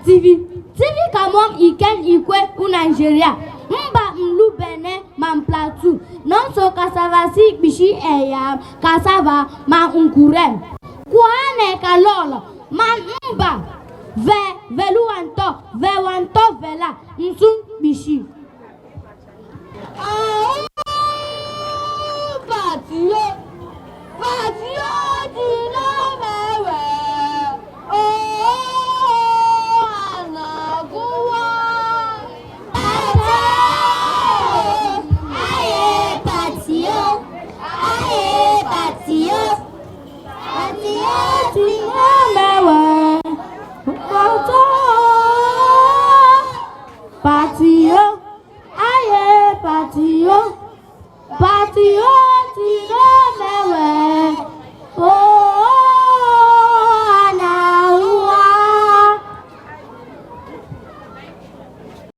TIV. TIV kamom iken ikwe u Nigeria. Mba mlu bene man plateau. Non so cassava si bishi eyam cassava man unkurem. Kwane kalolo man mba veluanto vela nsum bishi. Patio dino mewe. Patio,